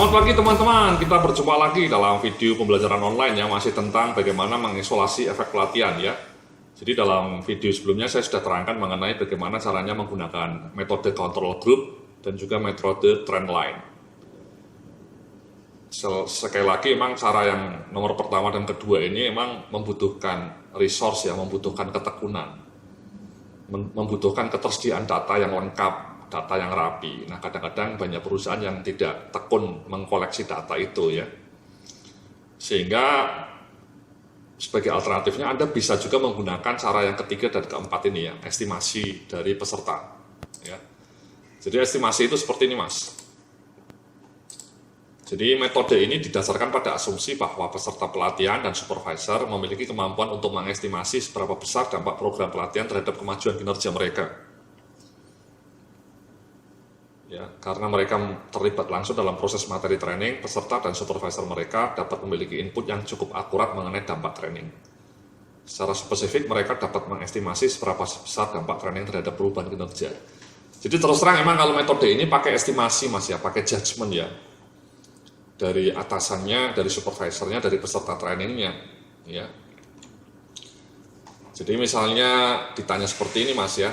Selamat pagi teman-teman, kita berjumpa lagi dalam video pembelajaran online yang masih tentang bagaimana mengisolasi efek pelatihan ya. Jadi dalam video sebelumnya saya sudah terangkan mengenai bagaimana caranya menggunakan metode control group dan juga metode trend line. Sekali lagi memang cara yang nomor pertama dan kedua ini memang membutuhkan resource ya, membutuhkan ketekunan, membutuhkan ketersediaan data yang lengkap, data yang rapi. Nah, kadang-kadang banyak perusahaan yang tidak tekun mengkoleksi data itu ya. Sehingga sebagai alternatifnya Anda bisa juga menggunakan cara yang ketiga dan keempat ini ya, estimasi dari peserta ya. Jadi estimasi itu seperti ini Mas. Jadi metode ini didasarkan pada asumsi bahwa peserta pelatihan dan supervisor memiliki kemampuan untuk mengestimasi seberapa besar dampak program pelatihan terhadap kemajuan kinerja mereka. Ya, karena mereka terlibat langsung dalam proses materi training, peserta dan supervisor mereka dapat memiliki input yang cukup akurat mengenai dampak training. Secara spesifik, mereka dapat mengestimasi seberapa besar dampak training terhadap perubahan kinerja. Jadi terus terang emang kalau metode ini pakai estimasi Mas ya, pakai judgement ya. Dari atasannya, dari supervisornya, dari peserta trainingnya ya. Jadi misalnya ditanya seperti ini Mas ya,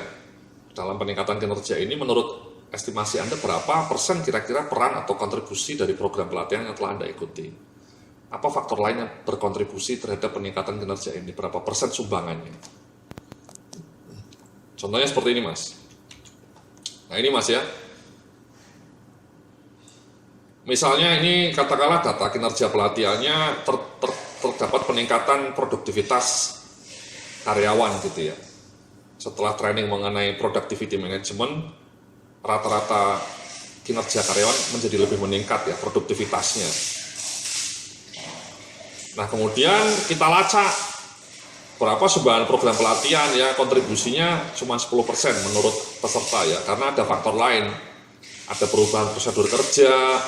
dalam peningkatan kinerja ini menurut estimasi Anda berapa persen kira-kira peran atau kontribusi dari program pelatihan yang telah Anda ikuti? Apa faktor lain yang berkontribusi terhadap peningkatan kinerja ini? Berapa persen sumbangannya? Contohnya seperti ini Mas. Nah ini Mas ya. Misalnya ini katakanlah data kinerja pelatihannya terdapat peningkatan produktivitas karyawan gitu ya. Setelah training mengenai productivity management, rata-rata kinerja karyawan menjadi lebih meningkat ya, produktivitasnya. Nah kemudian kita lacak berapa sumbangan program pelatihan ya, kontribusinya cuma 10% menurut peserta ya, karena ada faktor lain, ada perubahan prosedur kerja,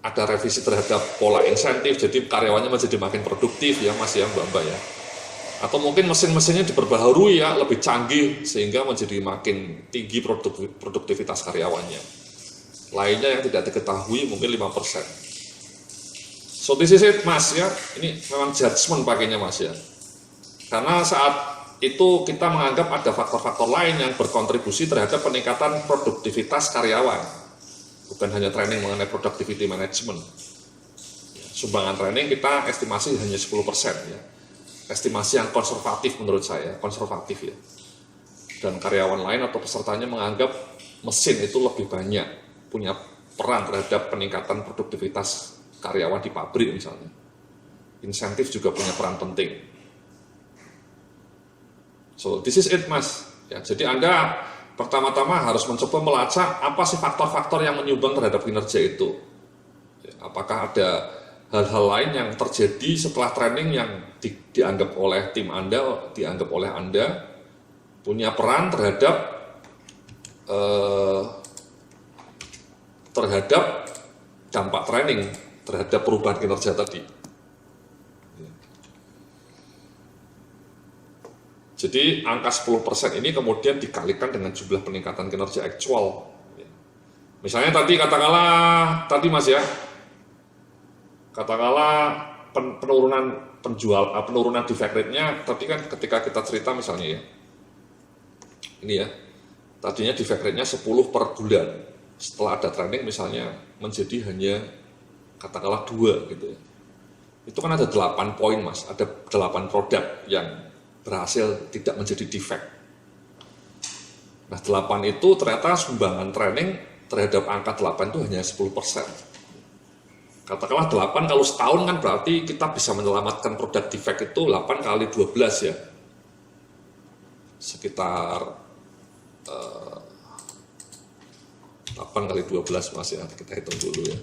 ada revisi terhadap pola insentif, jadi karyawannya menjadi makin produktif ya Mas ya, Mbak ya. Atau mungkin mesin-mesinnya diperbaharui ya, lebih canggih sehingga menjadi makin tinggi produktivitas karyawannya. Lainnya yang tidak diketahui mungkin 5%. So this is it Mas ya, ini memang judgement pakainya Mas ya. Karena saat itu kita menganggap ada faktor-faktor lain yang berkontribusi terhadap peningkatan produktivitas karyawan. Bukan hanya training mengenai productivity management. Sumbangan training kita estimasi hanya 10% ya. Estimasi yang konservatif menurut saya, konservatif ya. Dan karyawan lain atau pesertanya menganggap mesin itu lebih banyak punya peran terhadap peningkatan produktivitas karyawan di pabrik misalnya. Insentif juga punya peran penting. So this is it Mas. Ya, jadi Anda pertama-tama harus mencoba melacak apa sih faktor-faktor yang menyumbang terhadap kinerja itu. Ya, apakah ada hal-hal lain yang terjadi setelah training yang dianggap oleh tim Anda, dianggap oleh Anda punya peran terhadap dampak training, terhadap perubahan kinerja tadi. Jadi angka 10% ini kemudian dikalikan dengan jumlah peningkatan kinerja aktual. Misalnya tadi katakanlah tadi Mas ya, katakanlah penurunan defect rate-nya tadi kan ketika kita cerita misalnya ya, ini ya, tadinya defect rate-nya 10 per bulan, setelah ada training misalnya menjadi hanya katakanlah 2 gitu ya. Itu kan ada 8 poin Mas, ada 8 produk yang berhasil tidak menjadi defect. Nah 8 itu ternyata sumbangan training terhadap angka 8 itu hanya 10%. Katakanlah 8 kalau setahun kan berarti kita bisa menyelamatkan produk defect itu 8 kali 12 ya. Sekitar 8 kali 12 Mas ya, kita hitung dulu ya.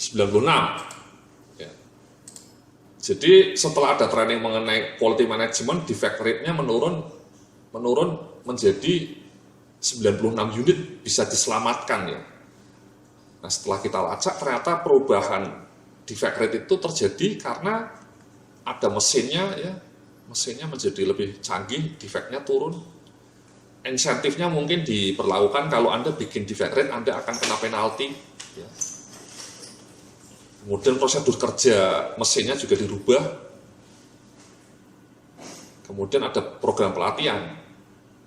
96. Ya. Jadi setelah ada training mengenai quality management, defect rate-nya menurun menjadi 96 unit bisa diselamatkan ya. Nah setelah kita lacak ternyata perubahan defect rate itu terjadi karena ada mesinnya ya, mesinnya menjadi lebih canggih, defect-nya turun. Insentifnya mungkin diperlakukan kalau Anda bikin defect rate Anda akan kena penalti ya. Kemudian prosedur kerja mesinnya juga dirubah. Kemudian ada program pelatihan.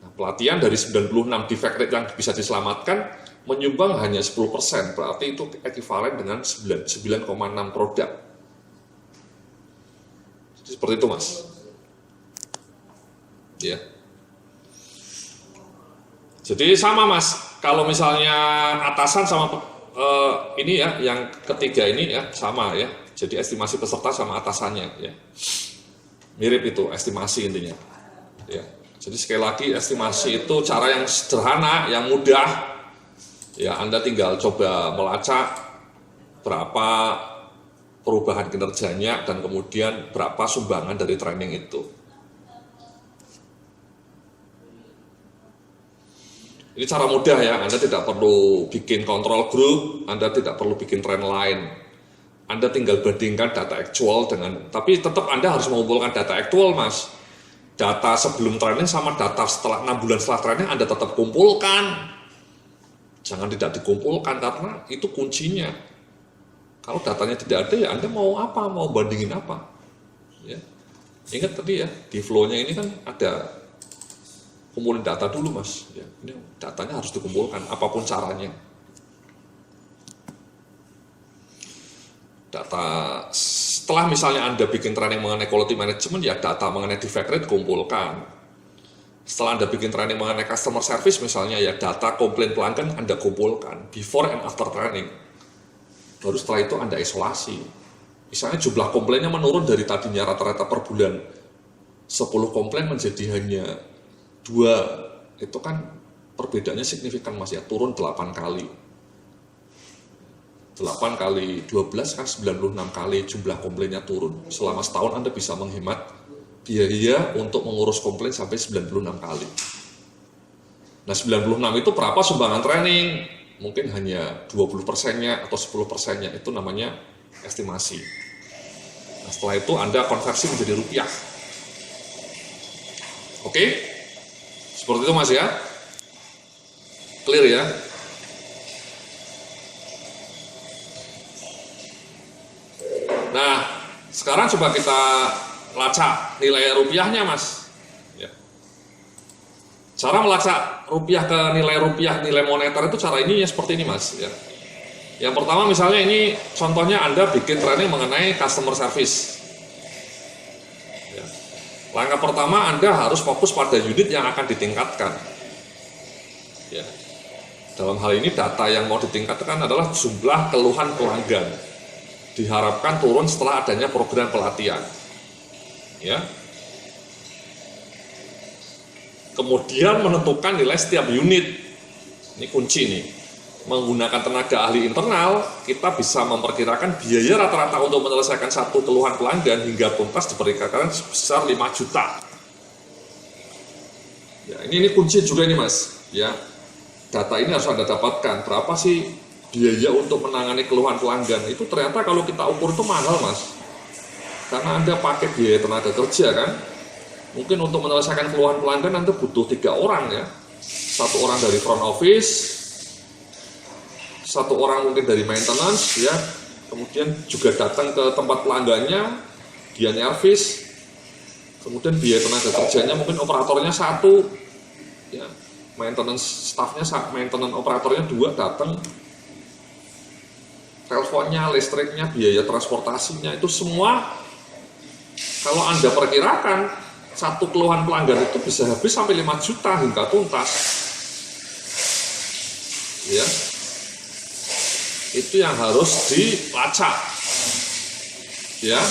Nah, pelatihan dari 96 defect rate yang bisa diselamatkan menyumbang hanya 10%, berarti itu ekuivalen dengan 9,6 produk. Jadi seperti itu, Mas. Ya. Jadi sama, Mas, kalau misalnya atasan sama ini ya, yang ketiga ini ya sama ya. Jadi estimasi peserta sama atasannya ya. Mirip itu estimasi intinya. Ya. Jadi sekali lagi estimasi itu cara yang sederhana, yang mudah. Ya, Anda tinggal coba melacak berapa perubahan kinerjanya dan kemudian berapa sumbangan dari training itu. Ini cara mudah ya, Anda tidak perlu bikin control group, Anda tidak perlu bikin trend line. Anda tinggal bandingkan data actual dengan, tapi tetap Anda harus mengumpulkan data actual, Mas. Data sebelum training sama data setelah 6 bulan setelah training Anda tetap kumpulkan. Jangan tidak dikumpulkan karena itu kuncinya. Kalau datanya tidak ada ya Anda mau apa, mau bandingin apa. Ya. Ingat tadi ya, di flow-nya ini kan ada kumpulin data dulu, Mas. Ya, ini datanya harus dikumpulkan, apapun caranya. Data setelah misalnya Anda bikin training mengenai quality management, ya data mengenai defect rate kumpulkan. Setelah Anda bikin training mengenai customer service misalnya, ya data komplain pelanggan Anda kumpulkan before and after training. Baru setelah itu Anda isolasi. Misalnya jumlah komplainnya menurun dari tadinya rata-rata per bulan 10 komplain menjadi hanya 2, itu kan perbedaannya signifikan, Mas ya, turun 8 kali. 8 kali 12 kan 96 kali jumlah komplainnya turun. Selama setahun Anda bisa menghemat biaya untuk mengurus komplain sampai 96 kali. Nah 96 itu berapa sumbangan training? Mungkin hanya 20%-nya atau 10%-nya, itu namanya estimasi. Nah setelah itu Anda konversi menjadi rupiah. Oke? Seperti itu, Mas ya. Clear ya. Nah, sekarang coba kita lacak nilai rupiahnya, Mas. Ya. Cara melacak rupiah ke nilai rupiah, nilai moneter itu cara ini ya seperti ini, Mas. Ya. Yang pertama misalnya ini contohnya Anda bikin training mengenai customer service. Langkah pertama Anda harus fokus pada unit yang akan ditingkatkan. Ya. Dalam hal ini data yang mau ditingkatkan adalah jumlah keluhan pelanggan. Diharapkan turun setelah adanya program pelatihan. Ya. Kemudian menentukan nilai setiap unit. Ini kunci nih. Menggunakan tenaga ahli internal, kita bisa memperkirakan biaya rata-rata untuk menyelesaikan satu keluhan pelanggan hingga tuntas diperkirakan sebesar 5 juta. Ya, ini kunci juga ini, Mas. Ya, data ini harus Anda dapatkan. Berapa sih biaya untuk menangani keluhan pelanggan? Itu ternyata kalau kita ukur itu mahal, Mas. Karena Anda pakai biaya tenaga kerja kan. Mungkin untuk menyelesaikan keluhan pelanggan Anda butuh 3 orang ya. 1 orang dari front office, 1 orang mungkin dari maintenance ya, kemudian juga datang ke tempat pelanggannya, dia nyervis, kemudian biaya tenaga kerjanya mungkin operatornya 1 ya, maintenance staffnya, maintenance operatornya 2 datang, teleponnya, listriknya, biaya transportasinya, itu semua kalau Anda perkirakan satu keluhan pelanggan itu bisa habis sampai 5 juta hingga tuntas ya. Itu yang harus dilacak ya.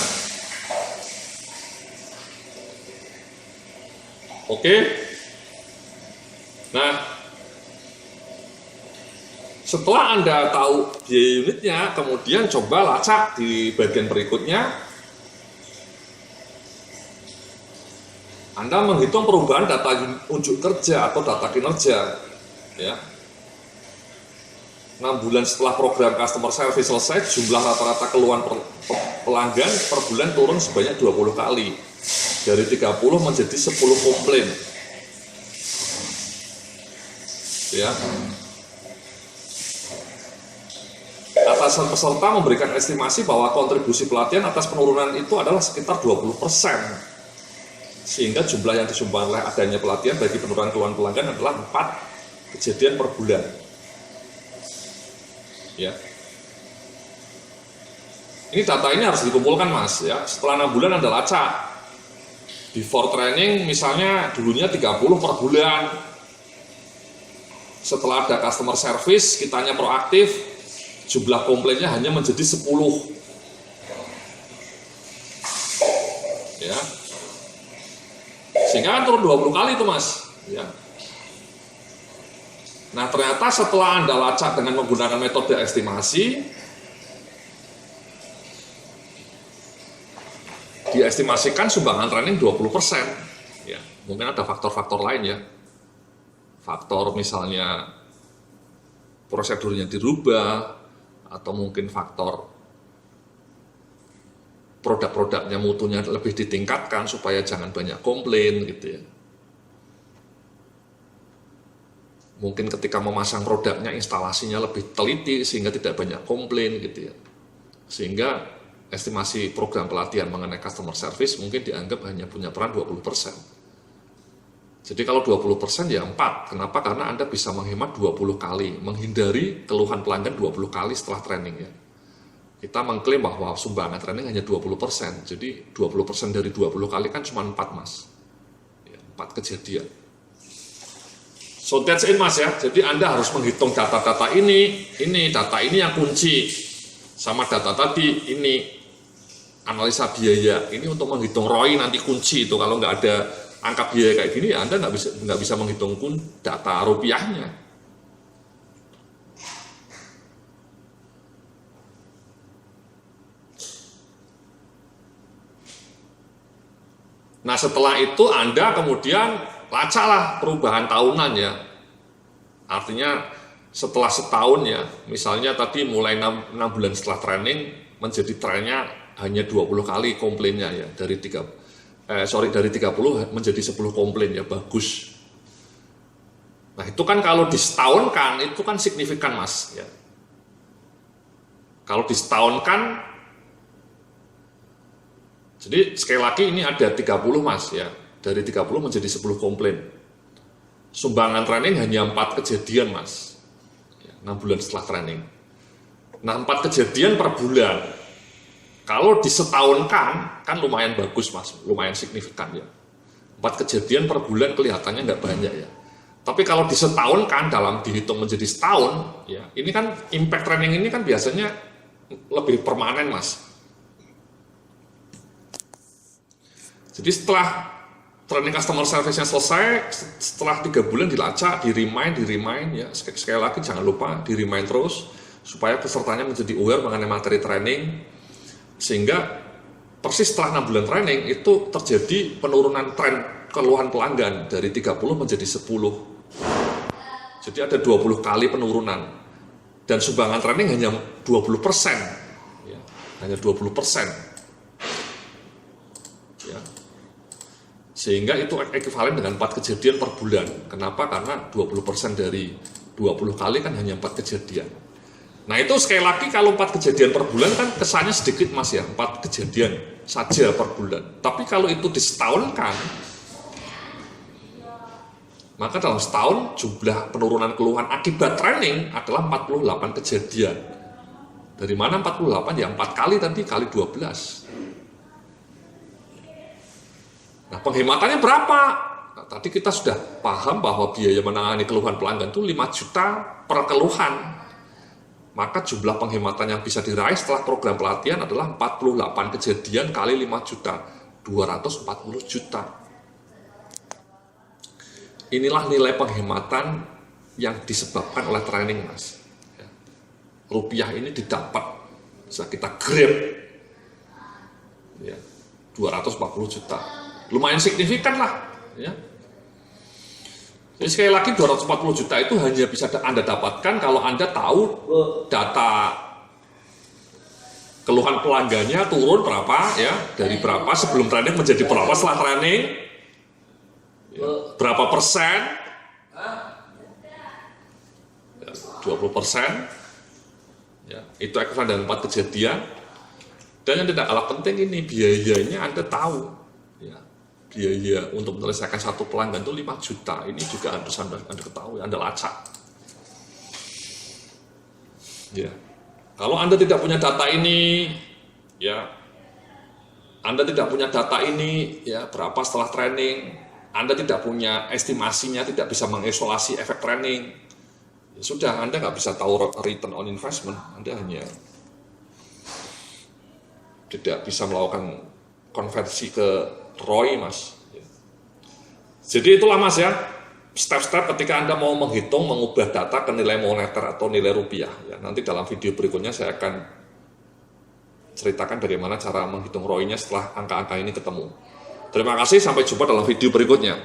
Oke. Nah, setelah Anda tahu biaya unitnya, kemudian coba lacak di bagian berikutnya. Anda menghitung perubahan data unjuk kerja atau data kinerja ya. 6 bulan setelah program customer service selesai, jumlah rata-rata keluhan pelanggan per bulan turun sebanyak 20 kali. Dari 30 menjadi 10 komplain. Ya. Kata belasan peserta memberikan estimasi bahwa kontribusi pelatihan atas penurunan itu adalah sekitar 20%. Sehingga jumlah yang disumbang oleh adanya pelatihan bagi penurunan keluhan pelanggan adalah 4 kejadian per bulan. Ya. Ini data ini harus dikumpulkan Mas ya. Setelah 6 bulan Anda lacak. Before training misalnya dulunya 30 per bulan. Setelah ada customer service, kitanya proaktif, jumlah komplainnya hanya menjadi 10. Ya. Sehingga kan turun 20 kali itu Mas. Ya. Nah ternyata setelah Anda lacak dengan menggunakan metode estimasi, diestimasikan sumbangan training 20%. Ya, mungkin ada faktor-faktor lain ya. Faktor misalnya prosedurnya dirubah, atau mungkin faktor produk-produknya mutunya lebih ditingkatkan supaya jangan banyak komplain gitu ya. Mungkin ketika memasang produknya instalasinya lebih teliti sehingga tidak banyak komplain gitu ya. Sehingga estimasi program pelatihan mengenai customer service mungkin dianggap hanya punya peran 20%. Jadi kalau 20% ya 4. Kenapa? Karena Anda bisa menghemat 20 kali, menghindari keluhan pelanggan 20 kali setelah training ya. Kita mengklaim bahwa sumbangan training hanya 20%. Jadi 20% dari 20 kali kan cuma 4 Mas. Ya, 4 kejadian. So that's it Mas ya. Jadi Anda harus menghitung data-data ini data ini yang kunci. Sama data tadi ini analisa biaya. Ini untuk menghitung ROI nanti kunci itu. Kalau nggak ada angka biaya kayak gini, Anda nggak bisa menghitung pun data rupiahnya. Nah setelah itu Anda kemudian lacaklah perubahan tahunan ya. Artinya setelah setahun ya, misalnya tadi mulai 6 bulan setelah training menjadi trennya hanya 20 kali komplainnya ya, dari 30 menjadi 10 komplain ya, bagus. Nah itu kan kalau disetahunkan itu kan signifikan Mas ya. Kalau disetahunkan, jadi sekali lagi ini ada 30 Mas ya, dari 30 menjadi 10 komplain. Sumbangan training hanya 4 kejadian Mas ya, 6 bulan setelah training. Nah 4 kejadian per bulan. Kalau disetahunkan, kan lumayan bagus Mas, lumayan signifikan ya. 4 kejadian per bulan kelihatannya nggak banyak ya. Tapi kalau disetahunkan dalam dihitung menjadi setahun, ya ini kan impact training ini kan biasanya lebih permanen Mas. Jadi setelah training customer service-nya selesai, setelah 3 bulan dilacak, di-remind ya. Sekali lagi jangan lupa di-remind terus, supaya pesertanya menjadi aware mengenai materi training, sehingga persis setelah 6 bulan training itu terjadi penurunan tren keluhan pelanggan dari 30 menjadi 10. Jadi ada 20 kali penurunan. Dan sumbangan training hanya 20%. Ya, hanya 20%. Ya. Sehingga itu ekivalen dengan 4 kejadian per bulan. Kenapa? Karena 20% dari 20 kali kan hanya 4 kejadian. Nah itu sekali lagi kalau 4 kejadian per bulan kan kesannya sedikit Mas ya, 4 kejadian saja per bulan. Tapi kalau itu disetahunkan, maka dalam setahun jumlah penurunan keluhan akibat training adalah 48 kejadian. Dari mana 48? Ya 4 kali tadi, kali 12. Nah penghematannya berapa? Nah, tadi kita sudah paham bahwa biaya menangani keluhan pelanggan itu 5 juta per keluhan. Maka jumlah penghematan yang bisa diraih setelah program pelatihan adalah 48 kejadian kali 5 juta, 240 juta. Inilah nilai penghematan yang disebabkan oleh training Mas. Rupiah ini didapat, bisa kita grab, ya, 240 juta. Lumayan signifikan lah. Ya. Jadi sekali lagi 240 juta itu hanya bisa Anda dapatkan kalau Anda tahu data keluhan pelanggannya turun berapa ya, dari berapa sebelum training menjadi berapa setelah training, ya, berapa persen, ya, 20%, Ya, itu ekuivalen dengan 4 kejadian. Dan yang tidak kalah penting ini biayanya Anda tahu. Ya, biaya untuk menyelesaikan satu pelanggan itu 5 juta. Ini juga harus Anda ketahui, Anda lacak. Ya. Kalau Anda tidak punya data ini, ya, Anda tidak punya data ini, ya, berapa setelah training, Anda tidak punya estimasinya, tidak bisa mengisolasi efek training, ya sudah, Anda nggak bisa tahu return on investment. Anda hanya tidak bisa melakukan konversi ke ROI, Mas. Jadi itulah, Mas, ya, step-step ketika Anda mau menghitung, mengubah data ke nilai moneter atau nilai rupiah. Ya, nanti dalam video berikutnya saya akan ceritakan bagaimana cara menghitung ROI-nya setelah angka-angka ini ketemu. Terima kasih, sampai jumpa dalam video berikutnya.